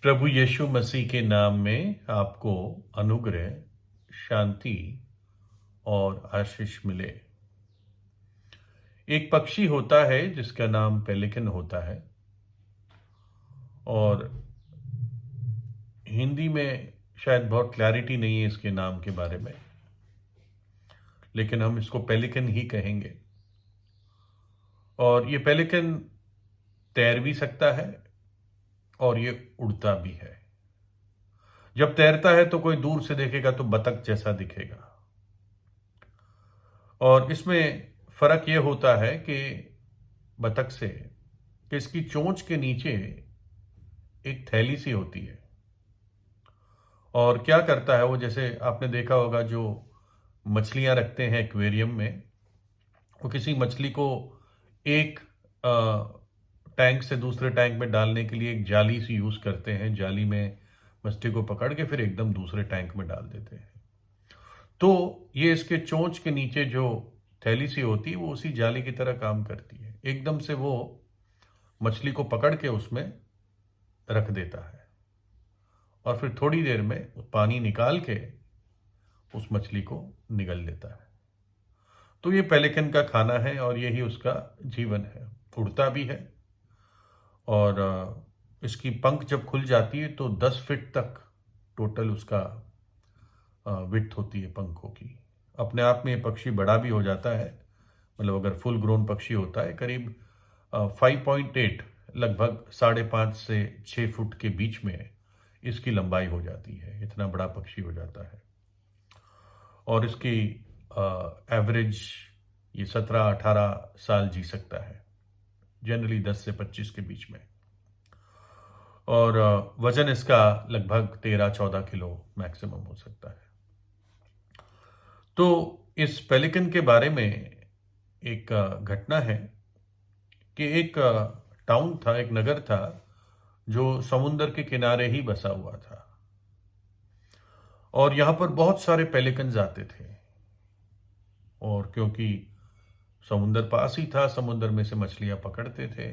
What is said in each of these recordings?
प्रभु यीशु मसीह के नाम में आपको अनुग्रह, शांति और आशीष मिले। एक पक्षी होता है जिसका नाम पेलिकन होता है और हिंदी में शायद बहुत क्लैरिटी नहीं है इसके नाम के बारे में, लेकिन हम इसको पेलिकन ही कहेंगे। और ये पेलिकन तैर भी सकता है और ये उड़ता भी है। जब तैरता है तो कोई दूर से देखेगा तो बतख जैसा दिखेगा, और इसमें फर्क यह होता है कि बतख से कि इसकी चोंच के नीचे एक थैली सी होती है। और क्या करता है वो, जैसे आपने देखा होगा जो मछलियां रखते हैं एक्वेरियम में, वो किसी मछली को एक टैंक से दूसरे टैंक में डालने के लिए एक जाली सी यूज करते हैं। जाली में मछली को पकड़ के फिर एकदम दूसरे टैंक में डाल देते हैं। तो ये इसके चोंच के नीचे जो थैली सी होती है वो उसी जाली की तरह काम करती है। एकदम से वो मछली को पकड़ के उसमें रख देता है और फिर थोड़ी देर में पानी निकाल के उस मछली को निगल लेता है। तो ये पेलिकन का खाना है और यही उसका जीवन है। उड़ता भी है और इसकी पंख जब खुल जाती है तो 10 फीट तक टोटल उसका विड्थ होती है पंखों की। अपने आप में ये पक्षी बड़ा भी हो जाता है, मतलब अगर फुल ग्रोन पक्षी होता है करीब 5.8 लगभग 5.5 से 6 फुट के बीच में इसकी लंबाई हो जाती है। इतना बड़ा पक्षी हो जाता है और इसकी एवरेज ये 17-18 साल जी सकता है, जनरली 10 से 25 के बीच में। और वजन इसका लगभग 13-14 किलो मैक्सिमम हो सकता है। तो इस पेलिकन के बारे में एक घटना है कि एक टाउन था, एक नगर था जो समुंदर के किनारे ही बसा हुआ था और यहां पर बहुत सारे पेलिकन्स आते थे। और क्योंकि समुंदर पास ही था, समुंदर में से मछलियां पकड़ते थे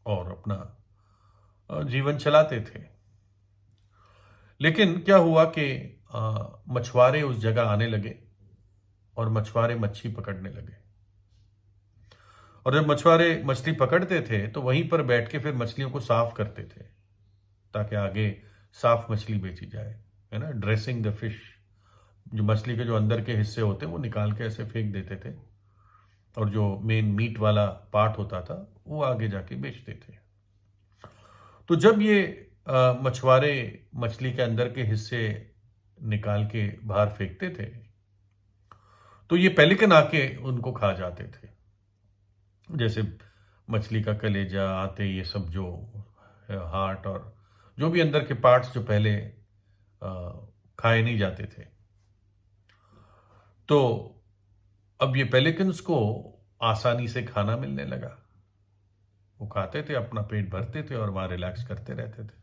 और अपना जीवन चलाते थे। लेकिन क्या हुआ कि मछुआरे उस जगह आने लगे और मछुआरे मच्छी पकड़ने लगे। और जब मछुआरे मछली पकड़ते थे तो वहीं पर बैठ के फिर मछलियों को साफ करते थे ताकि आगे साफ मछली बेची जाए, है ना। ड्रेसिंग द फिश, जो मछली के जो अंदर के हिस्से होते हैं वो निकाल के ऐसे फेंक देते थे और जो मेन मीट वाला पार्ट होता था वो आगे जाके बेचते थे। तो जब ये मछुआरे मछली के अंदर के हिस्से निकाल के बाहर फेंकते थे तो ये पेलिकन आके उनको खा जाते थे। जैसे मछली का कलेजा, आते, ये सब जो हार्ट और जो भी अंदर के पार्ट्स जो पहले खाए नहीं जाते थे। तो अब ये पेलिकन्स को आसानी से खाना मिलने लगा। वो खाते थे, अपना पेट भरते थे और वहां रिलैक्स करते रहते थे।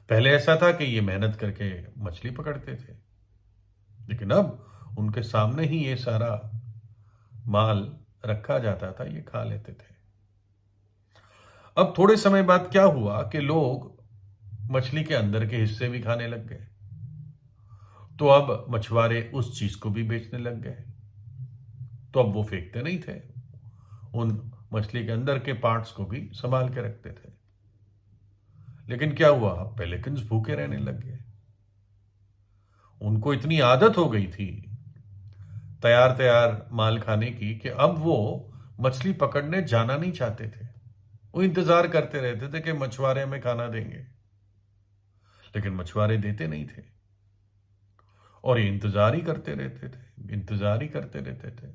पहले ऐसा था कि ये मेहनत करके मछली पकड़ते थे, लेकिन अब उनके सामने ही ये सारा माल रखा जाता था, ये खा लेते थे। अब थोड़े समय बाद क्या हुआ कि लोग मछली के अंदर के हिस्से भी खाने लग गए। तो अब मछुआरे उस चीज को भी बेचने लग गए। तो अब वो फेंकते नहीं थे, उन मछली के अंदर के पार्ट्स को भी संभाल के रखते थे। लेकिन क्या हुआ, पेलिकन्स भूखे रहने लग गए। उनको इतनी आदत हो गई थी तैयार तैयार माल खाने की कि अब वो मछली पकड़ने जाना नहीं चाहते थे। वो इंतजार करते रहते थे कि मछुआरे हमें खाना देंगे, लेकिन मछुआरे देते नहीं थे और ये इंतजार ही करते रहते थे, इंतजार ही करते रहते थे।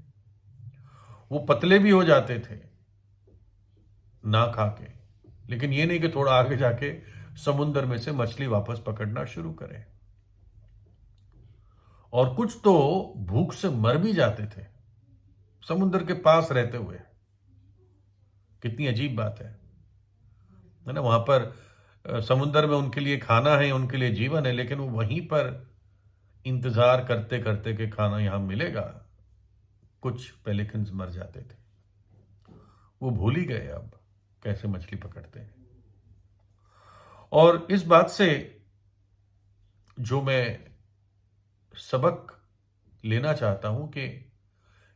वो पतले भी हो जाते थे ना खा के, लेकिन ये नहीं कि थोड़ा आगे जाके समुद्र में से मछली वापस पकड़ना शुरू करें। और कुछ तो भूख से मर भी जाते थे समुद्र के पास रहते हुए। कितनी अजीब बात है ना। वहां पर समुद्र में उनके लिए खाना है, उनके लिए जीवन है, लेकिन वो वहीं पर इंतजार करते करते कि खाना यहां मिलेगा। कुछ पेलिकन्स मर जाते थे, वो भूल ही गए अब कैसे मछली पकड़ते हैं। और इस बात से जो मैं सबक लेना चाहता हूं कि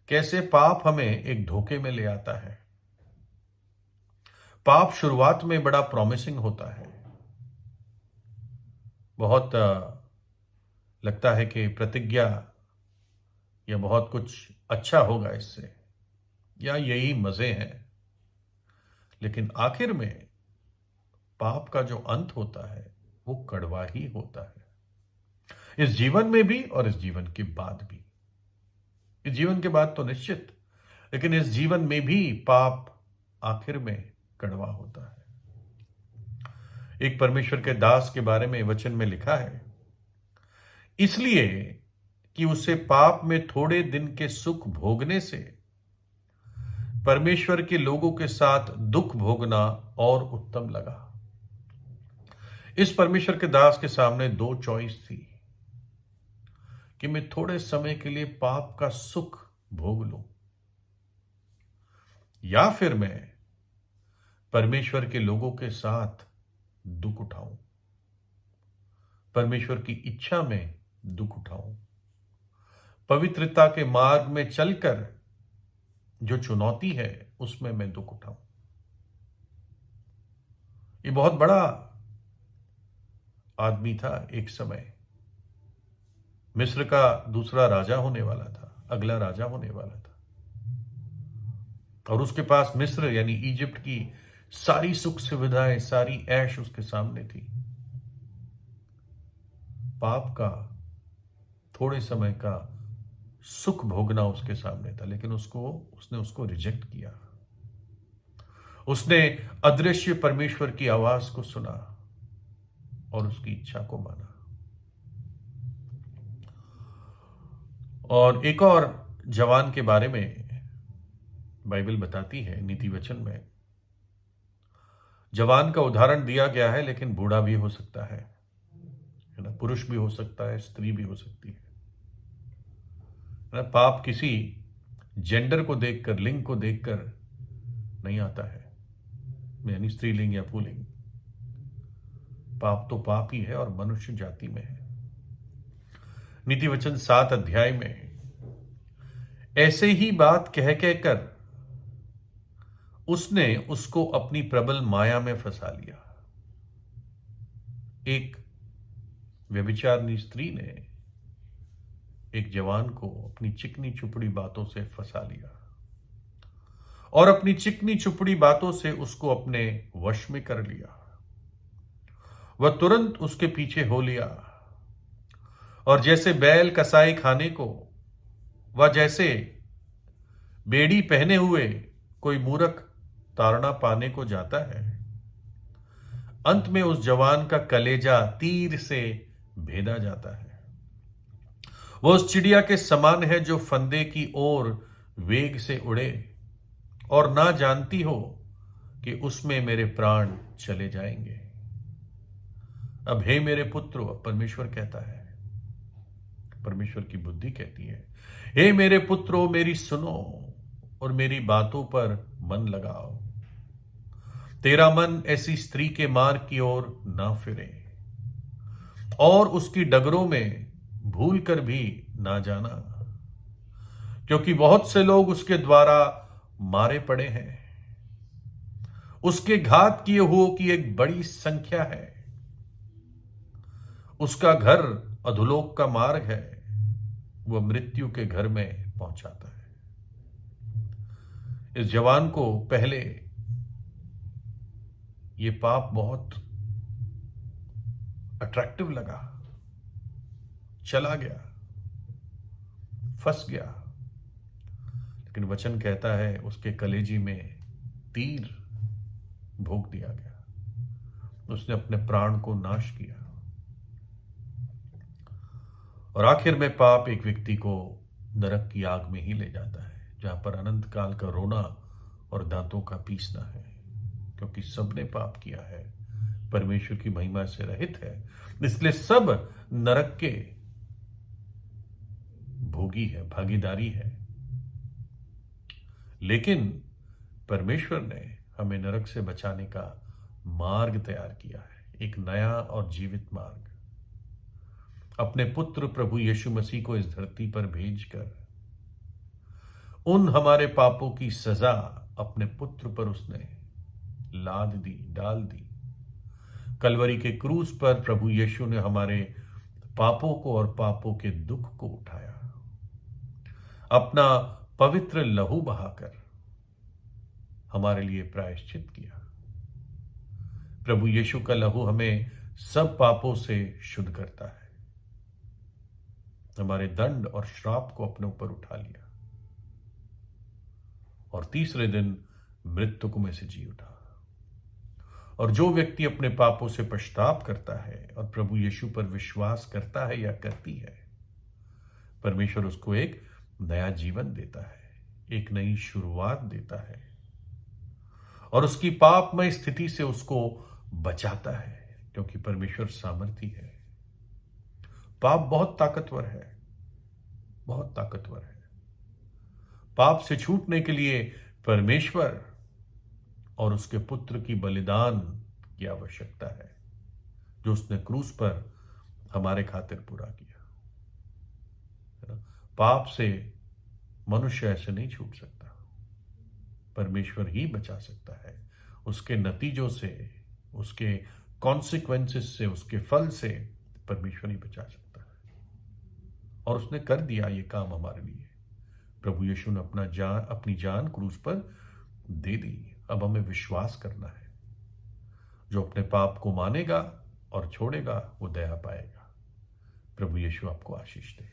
कैसे पाप हमें एक धोखे में ले आता है। पाप शुरुआत में बड़ा प्रॉमिसिंग होता है, बहुत लगता है कि प्रतिज्ञा या बहुत कुछ अच्छा होगा इससे, या यही मजे हैं। लेकिन आखिर में पाप का जो अंत होता है वो कड़वा ही होता है, इस जीवन में भी और इस जीवन के बाद भी। इस जीवन के बाद तो निश्चित, लेकिन इस जीवन में भी पाप आखिर में कड़वा होता है। एक परमेश्वर के दास के बारे में वचन में लिखा है, इसलिए कि उसे पाप में थोड़े दिन के सुख भोगने से परमेश्वर के लोगों के साथ दुख भोगना और उत्तम लगा। इस परमेश्वर के दास के सामने दो चॉइस थी कि मैं थोड़े समय के लिए पाप का सुख भोग लूं, या फिर मैं परमेश्वर के लोगों के साथ दुख उठाऊं, परमेश्वर की इच्छा में दुख उठाऊं, पवित्रता के मार्ग में चलकर जो चुनौती है उसमें मैं दुख उठाऊं। ये बहुत बड़ा आदमी था, एक समय मिस्र का दूसरा राजा होने वाला था, अगला राजा होने वाला था, और उसके पास मिस्र यानी इजिप्ट की सारी सुख सुविधाएं, सारी ऐश उसके सामने थी। पाप का थोड़े समय का सुख भोगना उसके सामने था, लेकिन उसने उसको रिजेक्ट किया। उसने अदृश्य परमेश्वर की आवाज को सुना और उसकी इच्छा को माना। और एक और जवान के बारे में बाइबल बताती है, नीति वचन में जवान का उदाहरण दिया गया है, लेकिन बूढ़ा भी हो सकता है ना, पुरुष भी हो सकता है, स्त्री भी हो सकती है ना। पाप किसी जेंडर को देखकर, लिंग को देखकर नहीं आता है, यानी स्त्रीलिंग या पुल्लिंग। पाप तो पाप ही है और मनुष्य जाति में है। नीति वचन 7 अध्याय में ऐसे ही बात कह कहकर उसने उसको अपनी प्रबल माया में फंसा लिया। एक व्यभिचारिणी स्त्री ने एक जवान को अपनी चिकनी चुपड़ी बातों से फंसा लिया और अपनी चिकनी चुपड़ी बातों से उसको अपने वश में कर लिया। वह तुरंत उसके पीछे हो लिया, और जैसे बैल कसाई खाने को, वह जैसे बेड़ी पहने हुए कोई मूर्ख ताड़ना पाने को जाता है, अंत में उस जवान का कलेजा तीर से भेदा जाता है। वह उस चिड़िया के समान है जो फंदे की ओर वेग से उड़े और ना जानती हो कि उसमें मेरे प्राण चले जाएंगे। अब हे मेरे पुत्रो, परमेश्वर कहता है, परमेश्वर की बुद्धि कहती है, हे मेरे पुत्रो मेरी सुनो और मेरी बातों पर मन लगाओ। तेरा मन ऐसी स्त्री के मार्ग की ओर ना फिरे और उसकी डगरों में भूल कर भी ना जाना, क्योंकि बहुत से लोग उसके द्वारा मारे पड़े हैं। उसके घात किए हुओं की एक बड़ी संख्या है। उसका घर अधोलोक का मार्ग है, वह मृत्यु के घर में पहुंचाता है। इस जवान को पहले ये पाप बहुत अट्रैक्टिव लगा, चला गया, फंस गया, लेकिन वचन कहता है उसके कलेजी में तीर भोग दिया गया। उसने अपने प्राण को नाश किया, और आखिर में पाप एक व्यक्ति को नरक की आग में ही ले जाता है, जहां पर अनंत काल का रोना और दांतों का पीसना है, क्योंकि सबने पाप किया है, परमेश्वर की महिमा से रहित है, इसलिए सब नरक के भोगी है, भागीदारी है। लेकिन परमेश्वर ने हमें नरक से बचाने का मार्ग तैयार किया है। एक नया और जीवित मार्ग अपने पुत्र प्रभु यीशु मसीह को इस धरती पर भेजकर उन हमारे पापों की सजा अपने पुत्र पर उसने लाद दी, डाल दी। कलवरी के क्रूस पर प्रभु यीशु ने हमारे पापों को और पापों के दुख को उठाया, अपना पवित्र लहू बहाकर हमारे लिए प्रायश्चित किया। प्रभु यीशु का लहू हमें सब पापों से शुद्ध करता है, हमारे दंड और श्राप को अपने ऊपर उठा लिया और तीसरे दिन मृत्यु में से जी उठा। और जो व्यक्ति अपने पापों से पश्चाताप करता है और प्रभु यीशु पर विश्वास करता है या करती है, परमेश्वर उसको एक नया जीवन देता है, एक नई शुरुआत देता है और उसकी पापमय स्थिति से उसको बचाता है, क्योंकि परमेश्वर सामर्थी है। पाप बहुत ताकतवर है, बहुत ताकतवर है। पाप से छूटने के लिए परमेश्वर और उसके पुत्र की बलिदान की आवश्यकता है, जो उसने क्रूस पर हमारे खातिर पूरा किया, है ना। पाप से मनुष्य ऐसे नहीं छूट सकता, परमेश्वर ही बचा सकता है। उसके नतीजों से, उसके कॉन्सिक्वेंसेस से, उसके फल से परमेश्वर ही बचा सकता है। और उसने कर दिया ये काम हमारे लिए। प्रभु यीशु ने अपनी जान क्रूस पर दे दी। अब हमें विश्वास करना है। जो अपने पाप को मानेगा और छोड़ेगा वो दया पाएगा। प्रभु यीशु आपको आशीष दे।